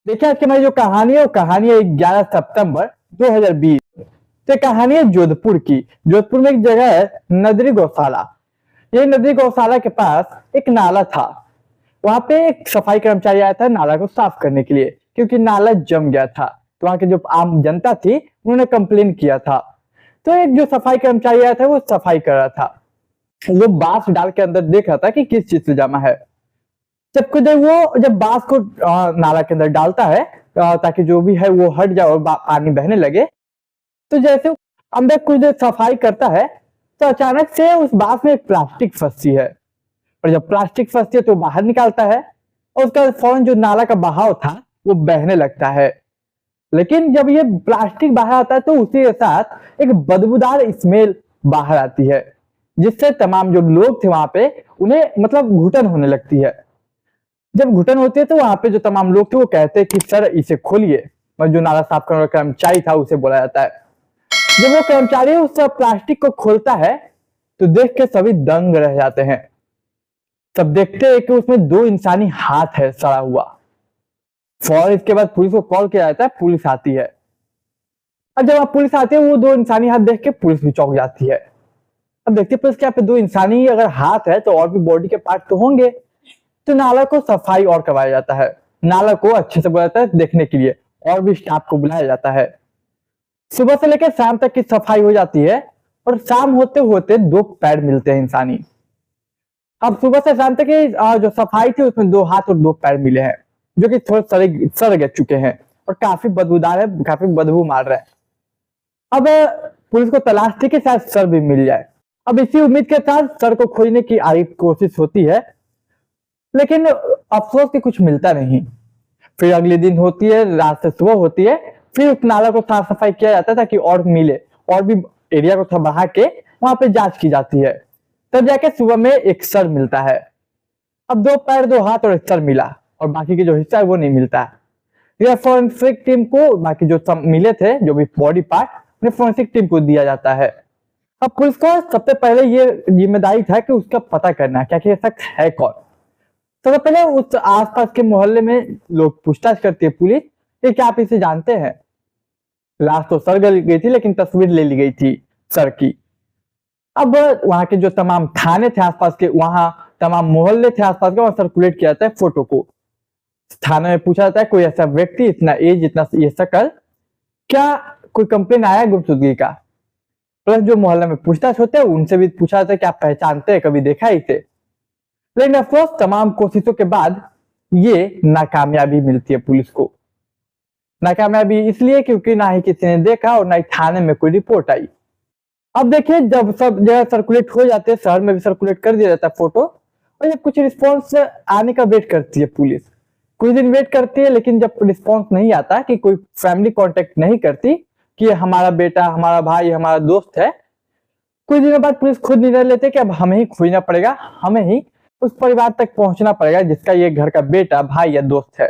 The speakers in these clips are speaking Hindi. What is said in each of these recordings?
देखिए आज की हमारी जो कहानी है वो कहानी है 11 सितंबर 2020। तो ये कहानी है जोधपुर की। जोधपुर में एक जगह है नदरी गौशाला। ये नदरी गौशाला के पास एक नाला था। वहां पे एक सफाई कर्मचारी आया था नाला को साफ करने के लिए, क्योंकि नाला जम गया था। तो वहां की जो आम जनता थी उन्होंने कंप्लेन किया था। तो एक जो सफाई कर्मचारी आया था वो सफाई कर रहा था। वो बांस डाल के अंदर देख रहा था कि किस चीज से जमा है। जब बांस को नाला के अंदर डालता है ताकि जो भी है वो हट जाए और पानी बहने लगे। तो जैसे वो अंदर कुछ देर सफाई करता है तो अचानक से उस बांस में एक प्लास्टिक फंसती है। और जब प्लास्टिक फंसती है तो बाहर निकालता है और उसका फौरन जो नाला का बहाव था वो बहने लगता है। लेकिन जब ये प्लास्टिक बाहर आता है तो उसी के साथ एक बदबूदार स्मेल बाहर आती है, जिससे तमाम जो लोग थे वहां पे उन्हें मतलब घुटन होने लगती है। जब घुटन होती है तो वहां पे जो तमाम लोग थे वो कहते हैं कि सर इसे खोलिए। और जो नाला साफ करने वाला कर्मचारी था उसे बोला जाता है। जब वो कर्मचारी उस प्लास्टिक को खोलता है तो देख के सभी दंग रह जाते हैं। सब देखते हैं कि उसमें दो इंसानी हाथ है सड़ा हुआ। फौरन इसके बाद पुलिस को कॉल किया जाता है, पुलिस आती है। और जब पुलिस आती है वो दो इंसानी हाथ देख के पुलिस भी चौंक जाती है। अब देखते पुलिस के यहाँ पे दो इंसानी अगर हाथ है तो और भी बॉडी के पार्ट तो होंगे। तो नाला को सफाई और करवाया जाता है। नाला को अच्छे से बुलाया जाता है देखने के लिए, और भी स्टाफ को बुलाया जाता है। सुबह से लेकर शाम तक की सफाई हो जाती है और शाम होते होते दो पैर मिलते हैं इंसानी। अब सुबह से शाम तक की जो सफाई थी उसमें दो हाथ और दो पैर मिले हैं, जो कि थोड़े सड़ चुके हैं और काफी बदबूदार है, काफी बदबू मार रहे हैं। अब पुलिस को तलाश थी कि शायद सर भी मिल जाए। अब इसी उम्मीद के साथ सर को खोजने की कोशिश होती है, लेकिन अफसोस कि कुछ मिलता नहीं। फिर अगले दिन होती है, रात से सुबह होती है, फिर उस नाला को साफ सफाई किया जाता है ताकि और मिले, और भी एरिया को बढ़ा के वहां पे जांच की जाती है। तब जाके सुबह में एक सर मिलता है। अब दो पैर दो हाथ और एक सर मिला और बाकी के जो हिस्सा है वो नहीं मिलता है। फोरेंसिक टीम को बाकी जो सब मिले थे जो भी बॉडी पार्ट उन्हें फोरेंसिक टीम को दिया जाता है। अब पुलिस को सबसे पहले ये जिम्मेदारी था कि उसका पता करना क्या कि ये शख्स है कौन। सबसे पहले उस आसपास के मोहल्ले में लोग पूछताछ करती है पुलिस कि क्या आप इसे जानते हैं। लाश तो सड़ गई थी लेकिन तस्वीर ले ली गई थी सर की। अब वहां के जो तमाम थाने थे आसपास के, वहां तमाम मोहल्ले थे आसपास के, वहां सर्कुलेट किया जाता है फोटो को। थाने में पूछा जाता है कोई ऐसा व्यक्ति इतना एज इतना ये शक्ल, क्या कोई कंप्लेन आया है गुमशुदगी का। प्लस जो मोहल्ले में पूछताछ होते हैं उनसे भी पूछा जाता है कि आप पहचानते हैं, कभी देखा है इसे। लेकिन अफसोस तमाम कोशिशों के बाद ये नाकामयाबी मिलती है पुलिस को। नाकामयाबी इसलिए क्योंकि ना ही किसी ने देखा और ना ही थाने में कोई रिपोर्ट आई। अब देखिए जब सब जगह सर्कुलेट हो जाते हैं, शहर में भी सर्कुलेट कर दिया जाता है फोटो, और जब कुछ रिस्पॉन्स आने का वेट करती है पुलिस। कुछ दिन वेट करती है लेकिन जब रिस्पॉन्स नहीं आता, कि कोई फैमिली कांटेक्ट नहीं करती कि हमारा बेटा, हमारा भाई, हमारा दोस्त है, कुछ दिनों बाद पुलिस खुद निर्णय लेते कि अब हमें ही खोजना पड़ेगा, हमें ही उस परिवार तक पहुंचना पड़ेगा जिसका ये घर का बेटा, भाई या दोस्त है।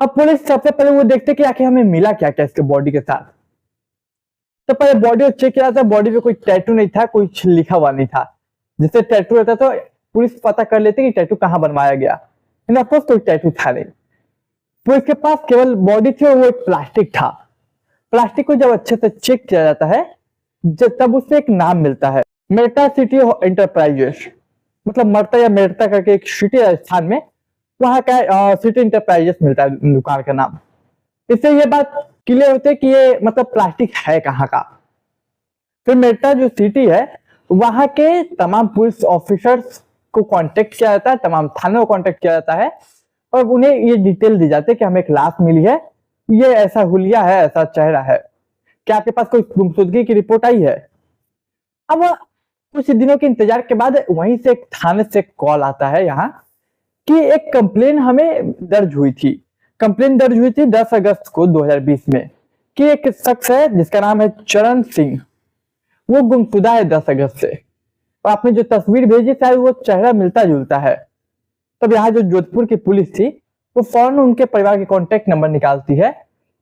अब पुलिस सबसे पहले वो देखते कि आखिर हमें मिला क्या क्या इसके बॉडी के साथ। तो पहले बॉडी को चेक किया था, बॉडी पे कोई टैटू नहीं था, कुछ लिखा हुआ नहीं था। जिससे टैटू रहता तो पुलिस पता कर लेती कि टैटू कहाँ बनवाया गया, लेकिन ऑफकोर्स कोई टैटू था नहीं। पुलिस के पास केवल बॉडी थी और वो एक प्लास्टिक था। प्लास्टिक को जब अच्छे से चेक किया जाता है तब उससे एक नाम मिलता है, मेटा सिटी एंटरप्राइजेस। मतलब मरता या मेरता करके एक सिटी राजस्थान में, वहां का सिटी इंटरप्राइजेस मिलता है दुकान का नाम। इससे ये बात क्लियर होती है कि ये मतलब प्लास्टिक है कहाँ का। फिर मेटा जो सिटी है वहां के तमाम पुलिस ऑफिसर्स को कांटेक्ट किया जाता है, तमाम थानों को कांटेक्ट किया जाता है और उन्हें ये डिटेल दी जाती है कि हमें एक लाश मिली है, ये ऐसा हुलिया है, ऐसा चेहरा है, क्या आपके पास कोई गुमशुदगी की रिपोर्ट आई है। अब कुछ दिनों के इंतजार के बाद वहीं से एक थाने से कॉल आता है यहाँ कि एक कंप्लेन हमें दर्ज हुई थी। कंप्लेन दर्ज हुई थी 10 अगस्त को 2020 में कि एक शख्स है जिसका नाम है चरण सिंह, वो गुमशुदा है 10 अगस्त से। और आपने जो तस्वीर भेजी शायद वो चेहरा मिलता जुलता है। तब यहाँ जो जोधपुर की पुलिस थी वो फौरन उनके परिवार के कॉन्टेक्ट नंबर निकालती है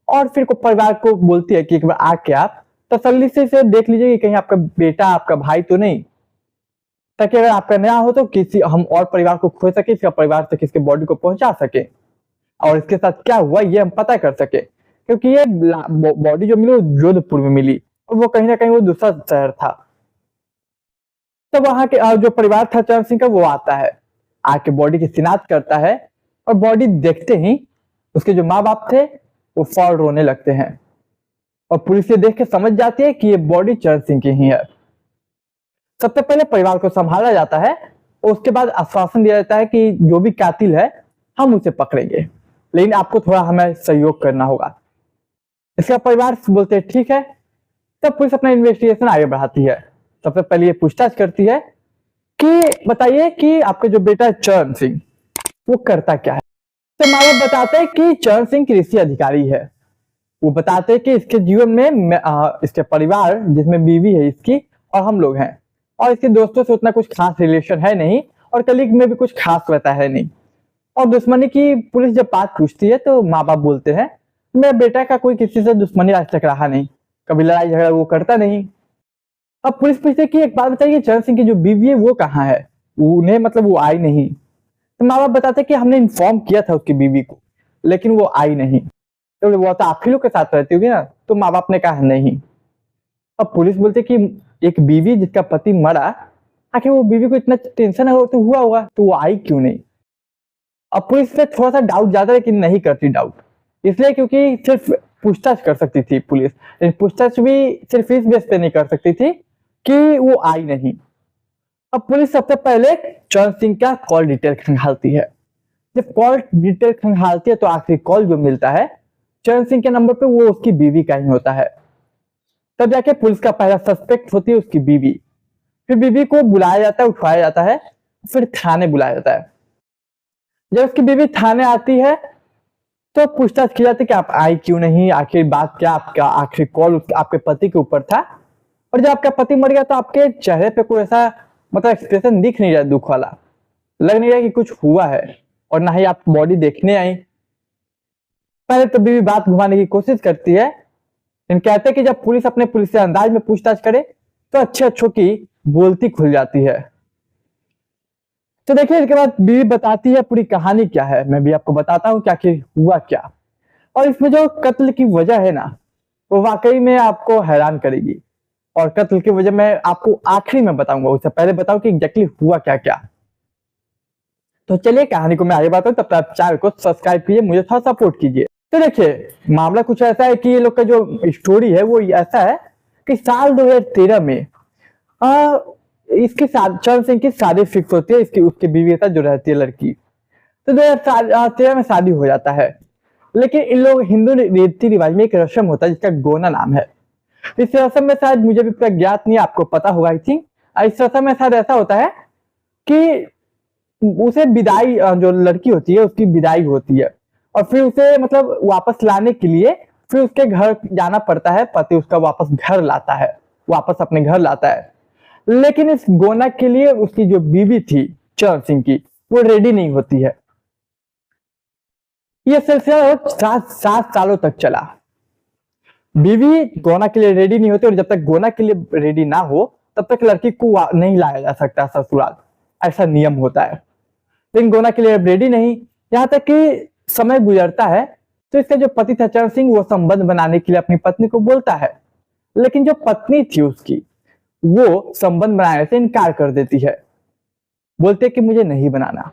और फिर को परिवार को बोलती है कि एक बार आके आप तसल्ली से इसे देख लीजिए कि कहीं आपका बेटा, आपका भाई तो नहीं, ताकि अगर आपका नया हो तो किसी हम और परिवार को खोज सके, इसका परिवार तक इसके बॉडी को पहुंचा सके। और इसके साथ क्या हुआ ये हम पता कर सके, क्योंकि ये बॉडी जो मिली वो जोधपुर में मिली और वो कहीं ना कहीं वो दूसरा शहर था। तब वहां के जो परिवार था चरण सिंह का वो आता है, आके बॉडी की शिनाख्त करता है और बॉडी देखते ही उसके जो माँ बाप थे वो फौरन रोने लगते हैं और पुलिस ये देख के समझ जाती है कि ये बॉडी चरण सिंह की ही है। सबसे पहले परिवार को संभाला जाता है और उसके बाद आश्वासन दिया जाता है कि जो भी कातिल है हम उसे पकड़ेंगे, लेकिन आपको थोड़ा हमें सहयोग करना होगा। इसका परिवार बोलते हैं ठीक है। तब पुलिस अपना इन्वेस्टिगेशन आगे बढ़ाती है। सबसे पहले ये पूछताछ करती है कि बताइए कि आपका जो बेटा है चरण सिंह वो करता क्या है। तो माँ बाप बताते हैं कि चरण सिंह कृषि अधिकारी है। वो बताते हैं कि इसके जीवन में इसके परिवार जिसमें बीवी है इसकी और हम लोग हैं, और इसके दोस्तों से उतना कुछ खास रिलेशन है नहीं और कलीग में भी कुछ खास रहता है नहीं। और दुश्मनी की पुलिस जब बात पूछती है तो माँ बाप बोलते हैं मेरा बेटा का कोई किसी से दुश्मनी आज तक रहा नहीं, कभी लड़ाई झगड़ा वो करता नहीं। अब पुलिस पूछते कि एक बात बताइए चरण सिंह की जो बीवी है वो कहाँ है, उन्हें मतलब वो आई नहीं। तो माँ बाप बताते कि हमने इन्फॉर्म किया था उसकी बीवी को लेकिन वो आई नहीं। तो वो तो आप ही लोग के साथ रहती होगी ना, तो माँ बाप ने कहा नहीं। अब पुलिस बोलते कि एक बीवी जिसका पति मरा, आखिर वो बीवी को इतना टेंशन तो हुआ होगा तो वो आई क्यों नहीं। अब पुलिस पे थोड़ा सा डाउट ज्यादा लेकिन नहीं करती डाउट, इसलिए क्योंकि सिर्फ पूछताछ कर सकती थी पुलिस, लेकिन पूछताछ भी सिर्फ इस बेस पे नहीं कर सकती थी कि वो आई नहीं। अब पुलिस सबसे पहले चरण सिंह का कॉल डिटेल खंगालती है। जब कॉल डिटेल खंगालती है तो आखिरी कॉल जो मिलता है चरण सिंह के नंबर पे वो उसकी बीवी का ही होता है। तब जाके पुलिस का पहला सस्पेक्ट होती है उसकी बीवी। फिर बीवी को बुलाया जाता है, उठाया जाता है, फिर थाने बुलाया जाता है। जब उसकी बीवी थाने आती है तो पूछताछ की जाती है कि आप आई क्यों नहीं, आखिर बात क्या, आपका आखिरी कॉल आपके पति के ऊपर था, और जब आपका पति मर गया तो आपके चेहरे पे कोई ऐसा मतलब एक्सप्रेशन दिख नहीं रहा दुख वाला, लग नहीं रहा कि कुछ हुआ है, और ना ही आप बॉडी देखने आई। पहले तो बीवी बात घुमाने की कोशिश करती है, लेकिन कहते हैं कि जब पुलिस अपने पुलिस अंदाज में पूछताछ करे तो अच्छे अच्छों की बोलती खुल जाती है। तो देखिए इसके बाद बीवी बताती है पूरी कहानी क्या है। मैं भी आपको बताता हूँ कि आखिर हुआ क्या, और इसमें जो कत्ल की वजह है ना वो वाकई में आपको हैरान करेगी, और कत्ल की वजह मैं आपको आखिरी में बताऊंगा, उससे पहले बताऊं कि एग्जैक्टली हुआ क्या क्या। तो चलिए कहानी को मैं आगे बताऊं, तब तक आप चैनल को सब्सक्राइब कीजिए, मुझे थोड़ा सपोर्ट कीजिए। तो देखिए मामला कुछ ऐसा है कि ये लोग का जो स्टोरी है वो ऐसा है कि साल 2013 में इसकी चरण सिंह की शादी फिक्स होती है, इसकी उसकी बीवी के साथ जो रहती है लड़की। तो 2013 में शादी हो जाता है, लेकिन इन लोग हिंदू रीति रिवाज में एक रस्म होता है जिसका गोना नाम है। इस रस्म में शायद मुझे भी पूरा ज्ञात नहीं, आपको पता होगा आई थिंक। इस रस्म में शायद ऐसा होता है कि उसे विदाई, जो लड़की होती है उसकी विदाई होती है, और फिर उसे मतलब वापस लाने के लिए फिर उसके घर जाना पड़ता है। पति उसका वापस घर लाता है, वापस अपने घर लाता है, लेकिन इस गोना के लिए उसकी जो बीवी थी चरण सिंह की वो रेडी नहीं होती है। यह सिलसिला 7 सालों तक चला। बीवी गोना के लिए रेडी नहीं होती, और जब तक गोना के लिए रेडी ना हो तब तक लड़की को नहीं लाया जा सकता ससुराल, ऐसा नियम होता है। लेकिन गोना के लिए रेडी नहीं, यहाँ तक कि समय गुजरता है तो इसका जो पति था चरण सिंह वो संबंध बनाने के लिए अपनी पत्नी को बोलता है, लेकिन जो पत्नी थी उसकी वो संबंध बनाने से इनकार कर देती है, बोलते कि मुझे नहीं बनाना।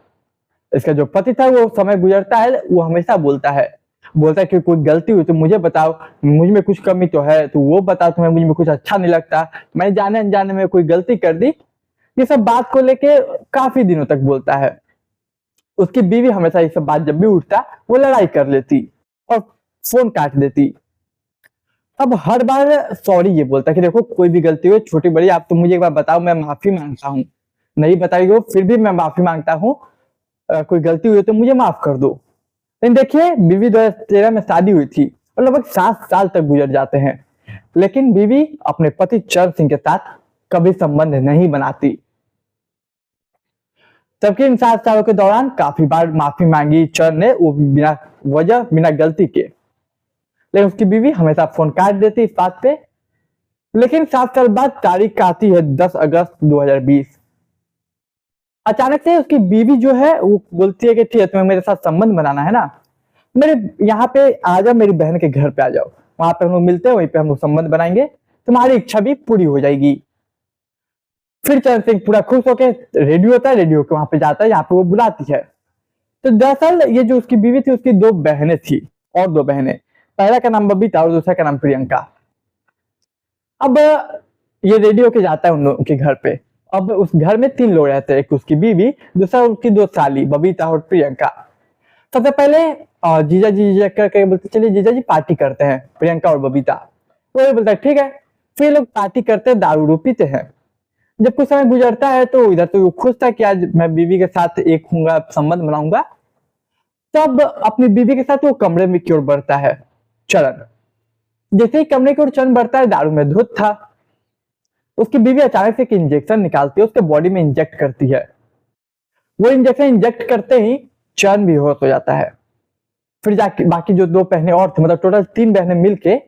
इसका जो पति था वो समय गुजरता है वो हमेशा बोलता है कि कोई गलती हुई तो मुझे बताओ, मुझ में कुछ कमी तो है तो वो बताओ, तुम्हें मुझ में कुछ अच्छा नहीं लगता, मैं जाने अनजाने में कोई गलती कर दी। ये सब बात को लेके काफी दिनों तक बोलता है। उसकी बीवी हमेशा ये सब बात जब भी उठता वो लड़ाई कर लेती और फोन काट देती। अब हर बार सॉरी ये बोलता कि देखो कोई भी गलती हो छोटी बड़ी आप तो मुझे एक बार बताओ, मैं माफी मांगता हूँ, नहीं बताई हो फिर भी मैं माफी मांगता हूँ, कोई गलती हुई तो मुझे माफ कर दो। लेकिन देखिए बीवी 2013 में शादी हुई थी और लगभग 7 साल तक गुजर जाते हैं, लेकिन बीवी अपने पति चरण सिंह के साथ कभी संबंध नहीं बनाती। जबकि इन 7 सालों के दौरान काफी बार माफी मांगी चरण ने, वो बिना वजह बिना गलती के, लेकिन उसकी बीवी हमेशा फोन काट देती इस बात पे। लेकिन 7 साल बाद तारीख आती है 10 अगस्त 2020। अचानक से उसकी बीवी जो है वो बोलती है कि ठीक है तुम्हें मेरे साथ संबंध बनाना है ना, मेरे यहाँ पे आ जाओ, मेरी बहन के घर पे आ जाओ, वहां पे हम लोग मिलते हैं, वहीं पे हम लोग संबंध बनाएंगे, तुम्हारी इच्छा भी पूरी हो जाएगी। फिर चरण सिंह पूरा खुश होकर रेडियो होता है, रेडियो के वहां पे जाता है, यहाँ पे वो बुलाती है। तो दरअसल ये जो उसकी बीवी थी, उसकी दो बहनें थी, और दो बहनें, पहला का नाम बबीता और दूसरा का नाम प्रियंका। अब ये रेडियो के जाता है उन लोगों के घर पे। अब उस घर में तीन लोग रहते हैं, एक उसकी बीवी, दूसरा उसकी दो साली बबीता और प्रियंका। सबसे पहले जीजा जी जीजा करके बोलते चलिए जीजा जी पार्टी करते हैं, प्रियंका और बबीता। वो ये बोलता है ठीक है। फिर ये लोग पार्टी करते हैं, दारू पीते हैं। जब कुछ समय गुजरता है तो इधर तो वो खुश था कि आज मैं बीवी के साथ एक हूँगा, संबंध बनाऊंगा। तब अपनी बीवी के साथ वो कमरे में की ओर बढ़ता है चरण। जैसे ही कमरे की ओर चरण बढ़ता है, दारू में धुत था, उसकी बीवी अचानक से एक इंजेक्शन निकालती है, उसके बॉडी में इंजेक्ट करती है। वो इंजेक्शन इंजेक्ट करते ही चरण भी होश हो जाता है। फिर जाके बाकी जो दो बहनें और थी, मतलब टोटल तीन बहनें मिलके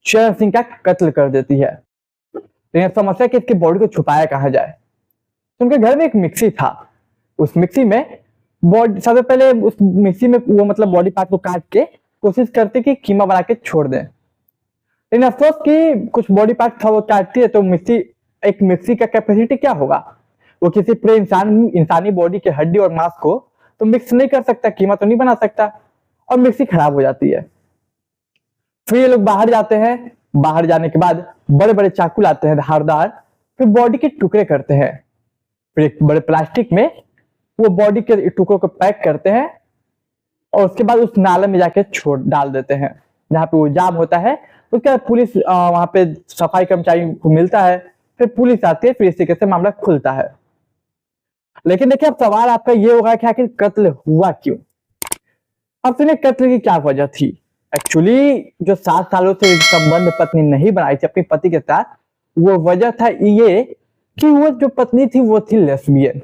चरण सिंह का कत्ल कर देती है। लेकिन समस्या कि इसकी बॉडी को छुपाया कहाँ जाए। तो उनके घर में एक मिक्सी था, उस मिक्सी में बॉडी, सबसे पहले उस मिक्सी में वो मतलब बॉडी पार्ट को काट के कोशिश करते कि कीमा बना के छोड़ दें। लेकिन अफसोस कि कुछ बॉडी पार्ट था वो काटती है तो मिक्सी का कैपेसिटी क्या होगा, वो किसी पूरे इंसानी बॉडी के हड्डी और मांस को तो मिक्स नहीं कर सकता, कीमा तो नहीं बना सकता, और मिक्सी खराब हो जाती है। फिर ये लोग बाहर जाते हैं, बाहर जाने के बाद बड़े बड़े चाकू लाते हैं धारदार, फिर बॉडी के टुकड़े करते हैं, फिर एक बड़े प्लास्टिक में वो बॉडी के टुकड़ों को पैक करते हैं, और उसके बाद उस नाले में जाके छोड़ डाल देते हैं जहाँ पे वो जाम होता है। उसके बाद पुलिस वहां पे सफाई कर्मचारी को मिलता है, फिर पुलिस आती है, फिर इस तरीके से मामला खुलता है। लेकिन देखिए अब सवाल आपका ये होगा कि आखिर कत्ल हुआ क्यों। अब सुनिए कत्ल की क्या वजह थी। एक्चुअली जो 7 सालों से संबंध पत्नी नहीं बनाई थी अपने पति के साथ, वो वजह था ये कि वो जो पत्नी थी वो थी लेस्बियन,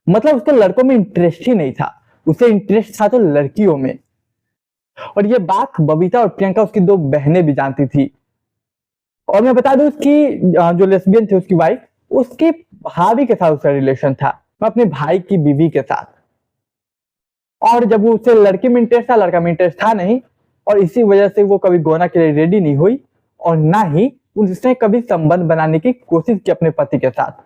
मतलब उसके लड़कों में इंटरेस्ट ही नहीं था, उसे इंटरेस्ट था तो लड़कियों में। और ये बात बबीता और प्रियंका उसकी दो बहनें भी जानती थी। और मैं बता दूं उसकी जो लेस्बियन थी उसकी वाइफ, उसकी भाभी के साथ उसका रिलेशन था, अपने भाई की बीवी के साथ। और जब वो उसे लड़की में इंटरेस्ट था, लड़का में इंटरेस्ट था नहीं, और इसी वजह से वो कभी गोना के लिए रेडी नहीं हुई, और ना ही उसने कभी संबंध बनाने की कोशिश की अपने पति के साथ।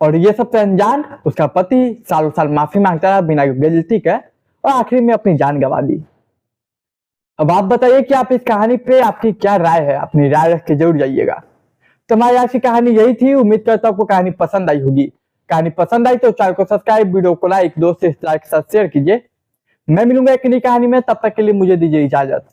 और ये सब अनजान उसका पति सालों साल माफी मांगता रहा बिना गलती के, और आखिर में अपनी जान गंवा दी। अब आप बताइए कि आप इस कहानी पे आपकी क्या राय है, अपनी राय रख के जरूर जाइएगा। तो हमारी आज की कहानी यही थी, उम्मीद करता हूँ आपको कहानी पसंद आई होगी। कहानी पसंद आई तो चैनल को सब्सक्राइब, वीडियो को लाइक, दोस्त से शेयर कीजिए। मैं मिलूंगा एक नई कहानी में, तब तक के लिए मुझे दीजिए इजाजत।